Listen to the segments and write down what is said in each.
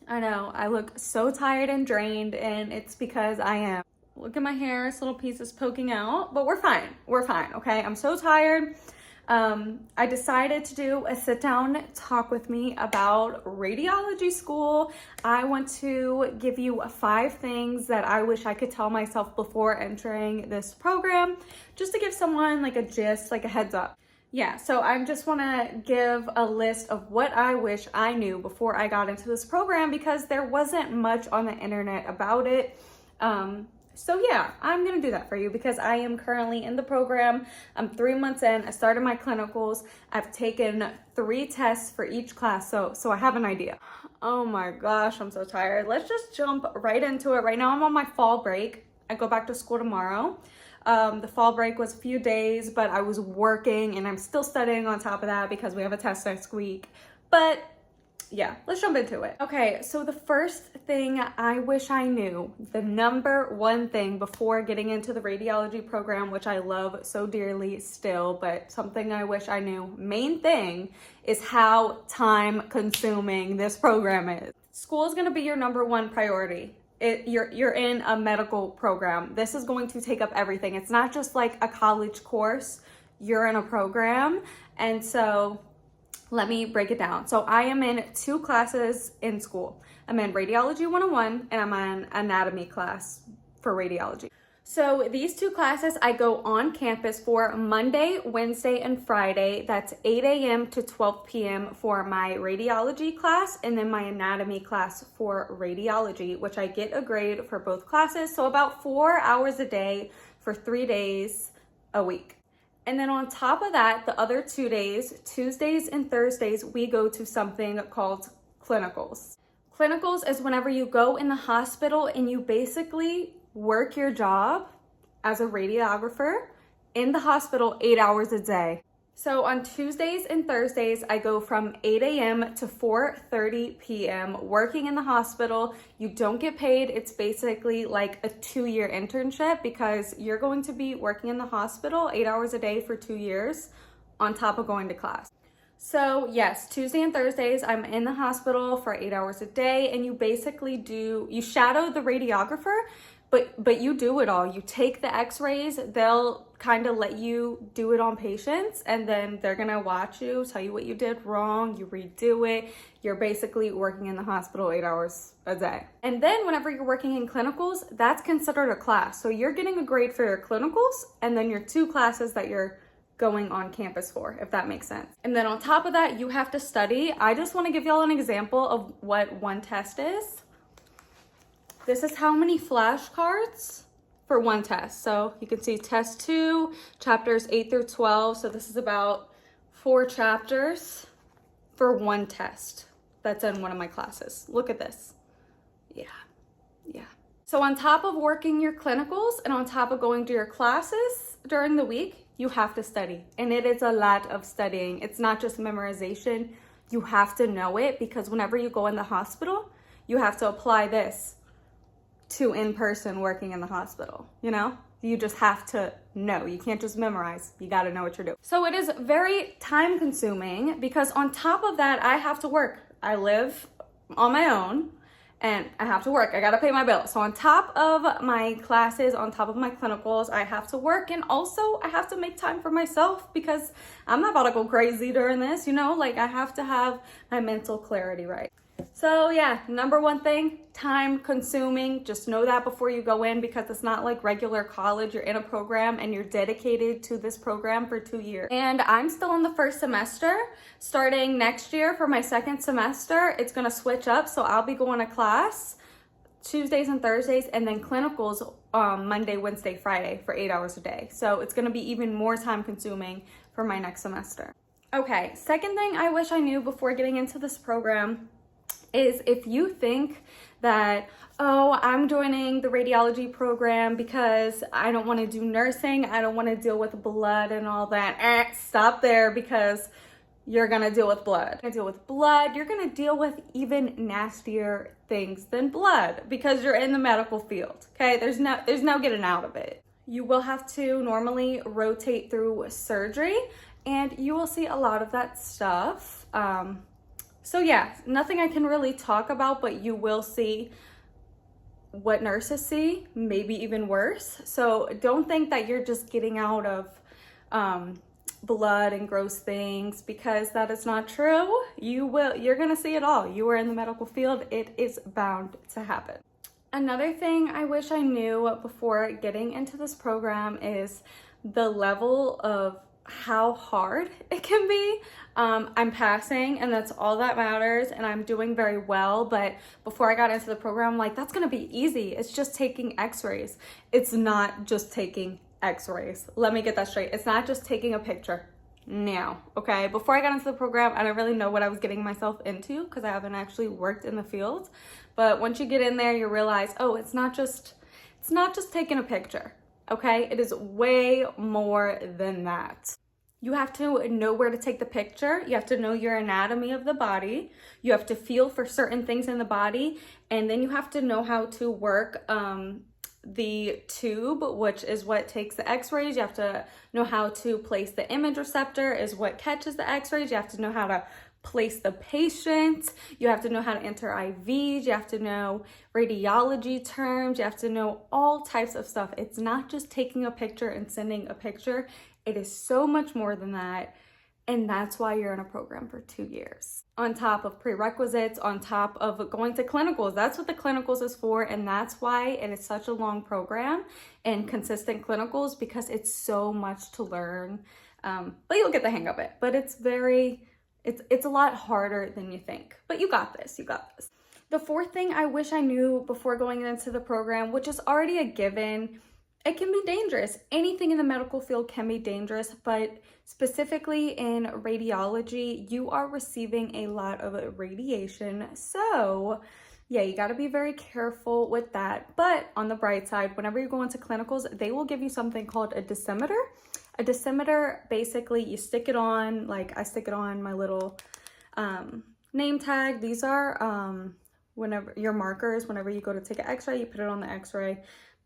I know, I look so tired and drained, and it's because I am. Look at my hair, this little piece is poking out, but we're fine. We're fine, okay? I'm so tired. I decided to do a sit down talk with me about radiology school. I want to give you 5 things that I wish I could tell myself before entering this program, just to give someone like a gist, like a heads up. Yeah, so I just want to give a list of what I wish I knew before I got into this program, because there wasn't much on the internet about it. So yeah, I'm gonna do that for you because I am currently in the program. I'm 3 months in. I started my clinicals. I've taken 3 tests for each class, so I have an idea. Oh my gosh, I'm so tired. Let's just jump right into it. Right now I'm on my fall break. I go back to school tomorrow. The fall break was a few days, but I was working and I'm still studying on top of that because we have a test next week. But yeah, let's jump into it. Okay, so the first thing I wish I knew, the number 1 thing before getting into the radiology program, which I love so dearly still, but something I wish I knew, main thing, is how time consuming this program is. School is gonna be your number 1 priority. You're in a medical program. This is going to take up everything. It's not just like a college course, you're in a program. And so let me break it down. So I am in 2 classes in school. I'm in Radiology 101 and I'm in anatomy class for radiology. So these 2 classes I go on campus for Monday, Wednesday, and Friday. That's 8 a.m. to 12 p.m. for my radiology class, and then my anatomy class for radiology, which I get a grade for both classes. So about 4 hours a day for 3 days a week. And then on top of that, the other 2 days, Tuesdays and Thursdays, we go to something called clinicals. Clinicals is whenever you go in the hospital and you basically work your job as a radiographer in the hospital 8 hours a day. So on Tuesdays and Thursdays, I go from 8 a.m. to 4:30 p.m. working in the hospital. You don't get paid. It's basically like a 2-year internship because you're going to be working in the hospital 8 hours a day for 2 years on top of going to class. So yes, Tuesday and Thursdays, I'm in the hospital for 8 hours a day, and you basically you shadow the radiographer, but you do it all. You take the x-rays, they'll kind of let you do it on patients, and then they're gonna watch you, tell you what you did wrong, you redo it. You're basically working in the hospital 8 hours a day. And then whenever you're working in clinicals, that's considered a class. So you're getting a grade for your clinicals, and then your 2 classes that you're going on campus for, if that makes sense. And then on top of that, you have to study. I just wanna give y'all an example of what one test is. This is how many flashcards for one test. So you can see test 2, chapters 8 through 12. So this is about 4 chapters for one test that's in one of my classes. Look at this. Yeah. So on top of working your clinicals and on top of going to your classes during the week, you have to study. And it is a lot of studying. It's not just memorization. You have to know it, because whenever you go in the hospital, you have to apply this to in-person working in the hospital, you know? You just have to know. You can't just memorize. You got to know what you're doing. So it is very time consuming because on top of that, I have to work. I live on my own and I have to work. I got to pay my bills. So on top of my classes, on top of my clinicals, I have to work, and also I have to make time for myself because I'm not about to go crazy during this, you know? Like, I have to have my mental clarity right. So yeah, number 1 thing, time consuming. Just know that before you go in, because it's not like regular college. You're in a program and you're dedicated to this program for 2 years. And I'm still in the 1st semester. Starting next year for my 2nd semester, it's gonna switch up. So I'll be going to class Tuesdays and Thursdays, and then clinicals Monday, Wednesday, Friday for 8 hours a day. So it's gonna be even more time consuming for my next semester. Okay, second thing I wish I knew before getting into this program is if you think that, oh, I'm joining the radiology program because I don't want to do nursing, I don't want to deal with blood and all that, stop there, because you're going to deal with blood. You're going to deal with even nastier things than blood because you're in the medical field, okay? There's no getting out of it. You will have to normally rotate through surgery, and you will see a lot of that stuff. So yeah, nothing I can really talk about, but you will see what nurses see, maybe even worse. So don't think that you're just getting out of blood and gross things, because that is not true. You're gonna see it all. You are in the medical field, it is bound to happen. Another thing I wish I knew before getting into this program is the level of how hard it can be. I'm passing, and that's all that matters, and I'm doing very well. But before I got into the program, I'm like, that's gonna be easy. It's just taking x-rays. It's not just taking x-rays. Let me get that straight. It's not just taking a picture. Now, okay, before I got into the program, I didn't really know what I was getting myself into because I haven't actually worked in the field. But once you get in there, you realize, oh, it's not just taking a picture, okay? It is way more than that. You have to know where to take the picture. You have to know your anatomy of the body. You have to feel for certain things in the body, and then you have to know how to work the tube, which is what takes the x-rays. You have to know how to place the image receptor, is what catches the x-rays. You have to know how to place the patient. You have to know how to enter IVs. You have to know radiology terms. You have to know all types of stuff. It's not just taking a picture and sending a picture. It is so much more than that. And that's why you're in a program for 2 years. On top of prerequisites, on top of going to clinicals. That's what the clinicals is for. And that's why it is such a long program and consistent clinicals, because it's so much to learn. But you'll get the hang of it. But it's a lot harder than you think. But you got this, you got this. The fourth thing I wish I knew before going into the program, which is already a given, it can be dangerous. Anything in the medical field can be dangerous, but specifically in radiology, you are receiving a lot of radiation. So yeah, you got to be very careful with that. But on the bright side, whenever you go into clinicals, they will give you something called a dosimeter. A dosimeter, basically you stick it on, like I stick it on my little name tag. These are whenever your markers, whenever you go to take an x-ray, you put it on the x-ray.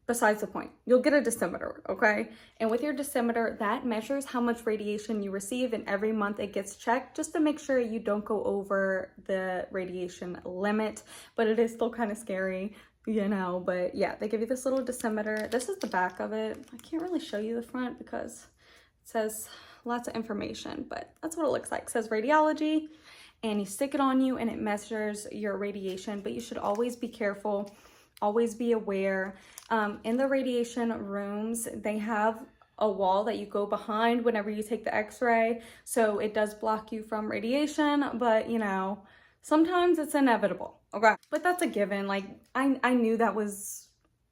Besides the point, you'll get a dosimeter, okay? And with your dosimeter, that measures how much radiation you receive, and every month it gets checked just to make sure you don't go over the radiation limit. But it is still kind of scary, you know. But yeah, they give you this little dosimeter. This is the back of it. I can't really show you the front because it says lots of information, but that's what it looks like. It says radiology, and you stick it on you and it measures your radiation. But you should always be careful. Always be aware. In the radiation rooms, they have a wall that you go behind whenever you take the x-ray. So it does block you from radiation, but you know, sometimes it's inevitable, okay? But that's a given. Like I knew that was,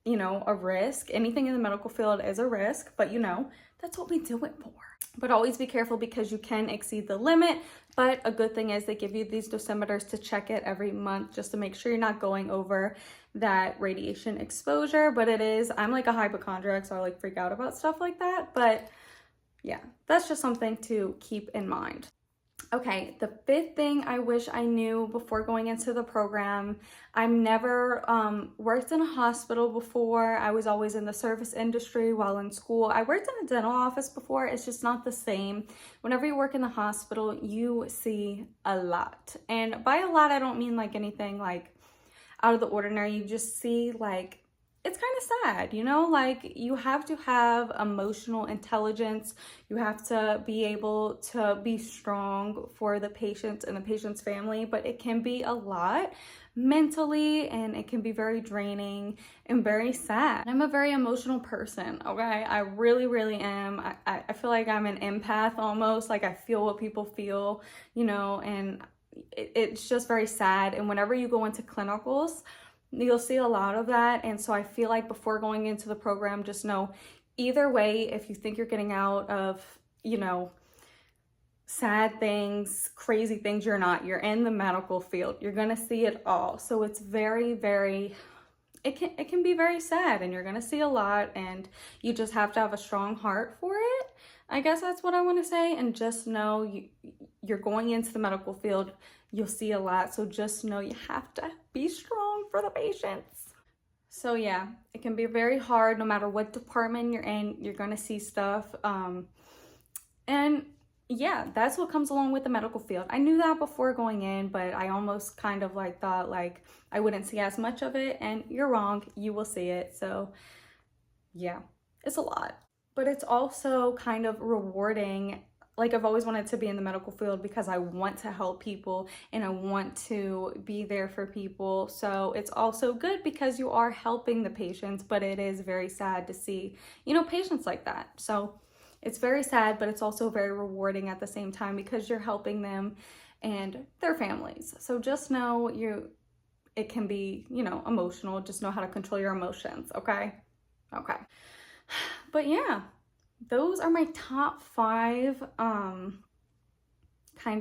you know, a risk. Anything in the medical field is a risk, but you know, that's what we do it for. But always be careful because you can exceed the limit. But a good thing is they give you these dosimeters to check it every month just to make sure you're not going over that radiation exposure. But it is, I'm like a hypochondriac, so I like freak out about stuff like that. But yeah, that's just something to keep in mind. Okay, the fifth thing I wish I knew before going into the program, I've never worked in a hospital before. I was always in the service industry while in school. I worked in a dental office before. It's just not the same. Whenever you work in the hospital, you see a lot. And by a lot, I don't mean like anything like out of the ordinary. You just see like, it's kind of sad, you know, like you have to have emotional intelligence. You have to be able to be strong for the patient and the patient's family, but it can be a lot mentally and it can be very draining and very sad. I'm a very emotional person, okay? I really, really am. I feel like I'm an empath almost, like I feel what people feel, you know, and it's just very sad. And whenever you go into clinicals, you'll see a lot of that. And so I feel like before going into the program, just know either way, if you think you're getting out of, you know, sad things, crazy things, you're not. You're in the medical field. You're going to see it all. So it's very, very, it can be very sad, and you're going to see a lot, and you just have to have a strong heart for it. I guess that's what I want to say. And just know you're going into the medical field. You'll see a lot. So just know you have to be strong for the patients. So yeah, it can be very hard no matter what department you're in. You're going to see stuff. And yeah, that's what comes along with the medical field. I knew that before going in, but I almost kind of like thought like I wouldn't see as much of it, and you're wrong, you will see it. So yeah, it's a lot, but it's also kind of rewarding. Like, I've always wanted to be in the medical field because I want to help people and I want to be there for people. So it's also good because you are helping the patients, but it is very sad to see, patients like that. So it's very sad, but it's also very rewarding at the same time because you're helping them and their families. So just know it can be, emotional. Just know how to control your emotions, okay? Okay. But yeah, those are my top 5 kind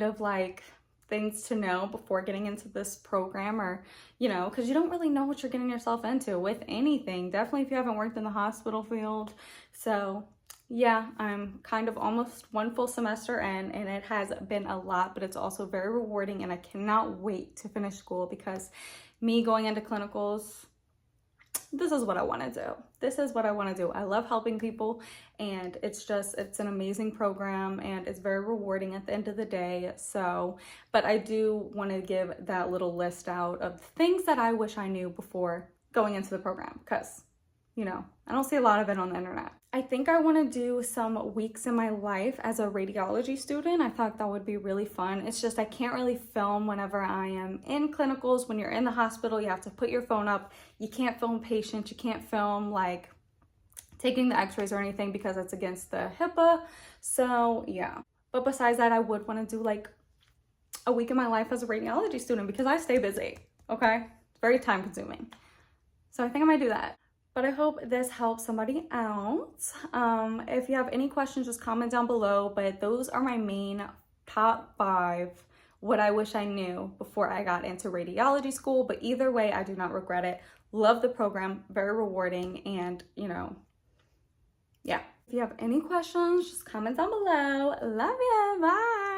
of like things to know before getting into this program, or because you don't really know what you're getting yourself into with anything, definitely if you haven't worked in the hospital field. So yeah, I'm kind of almost 1 full semester in, and it has been a lot, but it's also very rewarding, and I cannot wait to finish school because me going into clinicals, this is what I want to do. This is what I want to do. I love helping people, and it's an amazing program, and it's very rewarding at the end of the day. So, but I do want to give that little list out of things that I wish I knew before going into the program, because I don't see a lot of it on the internet. I think I want to do some weeks in my life as a radiology student. I thought that would be really fun. It's just I can't really film whenever I am in clinicals. When you're in the hospital, you have to put your phone up. You can't film patients. You can't film like taking the x-rays or anything because it's against the HIPAA. So yeah. But besides that, I would want to do like a week in my life as a radiology student because I stay busy, okay? It's very time consuming. So I think I might do that. But I hope this helps somebody out. If you have any questions, just comment down below. But those are my main top 5, what I wish I knew before I got into radiology school. But either way, I do not regret it. Love the program, very rewarding, and yeah. If you have any questions, just comment down below. Love you, bye.